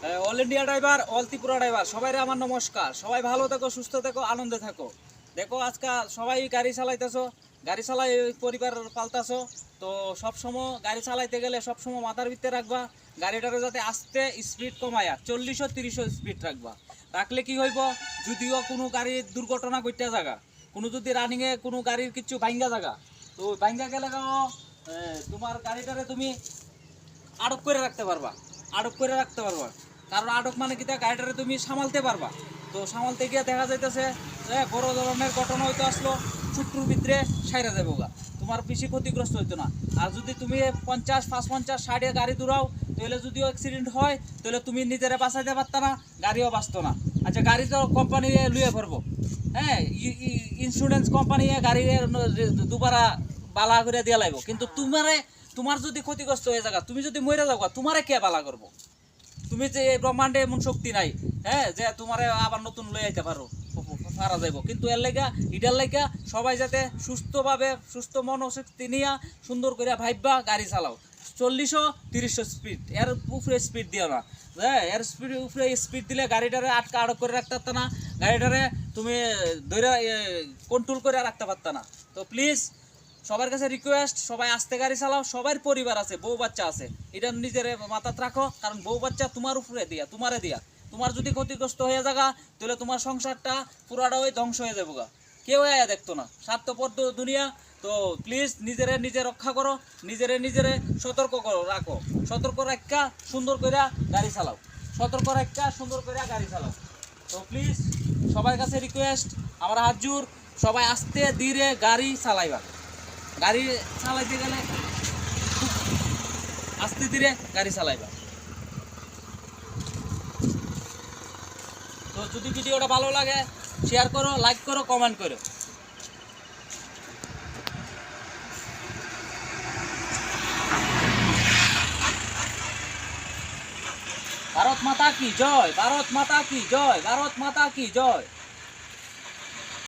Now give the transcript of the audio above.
All India driver, all Tripura driver, সবাই আমার নমস্কার। সবাই ভালো থেকো, সুস্থ থেকো, আনন্দে থাকো। দেখো আজকাল সবাই গাড়ি চালাইতেছো, গাড়ি চালাই পরিবার পালতাছো। তো সবসময় গাড়ি চালাইতে গেলে সবসময় মাথার ভিতরে রাখবা গাড়িটারে যাতে আস্তে স্পিড কমায়া 40-30 স্পিড রাখবা। রাখলে কি হইব, যদিও কোনো গাড়ির দুর্ঘটনা ঘটতে জায়গা, কোনো যদি রানিংয়ে কোনো গাড়ির কিছু ভাঙ্গা জায়গা, তো ভাঙ্গা গেলে তোমার গাড়িটারে তুমি আটক করে রাখতে পারবা, আটক করে রাখতে পারবা। কারণ আটক মানে কি, গাড়িটারে তুমি সামালতে পারবা। তো সামালতে গিয়ে দেখা যাইতেছে বড় ধরনের ঘটনা হয়তো আসলো, ছুট্টুর ভিতরে সাইরা যাবো গা, তোমার বেশি ক্ষতিগ্রস্ত হইতো না। আর যদি তুমি 50, 55, 60-এ গাড়ি দৌড়াও, তাহলে যদিও অ্যাক্সিডেন্ট হয়, তাহলে তুমি নিজেরা বাঁচাইতে পারতো না, গাড়িও বাঁচতো না। আচ্ছা, গাড়ি তো কোম্পানি লুয়ে পড়বো, হ্যাঁ, ইন্স্যুরেন্স কোম্পানি গাড়ি দুবারা বালা করে দিয়ে লাগবো, কিন্তু তোমার যদি ক্ষতিগ্রস্ত হয়ে যাগা, তুমি যদি মরে যাও, তোমারে কে বালা করবো? তুমি যে এই ব্রহ্মাণ্ডে এমন শক্তি নাই, হ্যাঁ, যে তোমারে আবার নতুন লই আইতে পারো, পারা যাইব। কিন্তু এটার লেগা সবাই যাতে সুস্থভাবে, সুস্থ মনোশক্তি নিয়ে সুন্দর করে ভাইবা গাড়ি চালাও। 40-30 স্পিড, এর উপরে স্পিড দিও না। হ্যাঁ, এর স্পিড উপরে স্পিড দিলে গাড়িটারে আটক করে রাখতে পারত না, গাড়িটারে তুমি ধরে কন্ট্রোল করে রাখতে পারত না। তো প্লিজ সবার কাছে রিকোয়েস্ট, সবাই আস্তে গাড়ি চালাও। সবার পরিবার আছে, বউ বাচ্চা আছে, এটা নিজের মাথাত রাখো। কারণ বউ বাচ্চা তোমার উপরে দিয়া, তোমার যদি ক্ষতিগ্রস্ত হয়ে যাগা, তাহলে তোমার সংসারটা পুরাটা ওই ধ্বংস হয়ে যাবো গা, কেউ দেখতো না। স্বার্থপর দুনিয়া। তো প্লিজ নিজে রক্ষা করো, নিজেরে সতর্ক করো, রাখো। সতর্ক রাখা সুন্দর করে গাড়ি চালাও, সতর্ক রাখা সুন্দর করে গাড়ি চালাও। তো প্লিজ সবার কাছে রিকোয়েস্ট, আমার হাত জোর, সবাই আস্তে ধীরে গাড়ি চালাইবা। গাড়ি চালাইতে গেলে আস্তে ধীরে গাড়ি চালাইবা। তো যদি ভিডিওটা ভালো লাগে, শেয়ার করো, লাইক করো, কমেন্ট করো। ভারত মাতা কি জয়, ভারত মাতা কি জয়, ভারত মাতা কি জয়।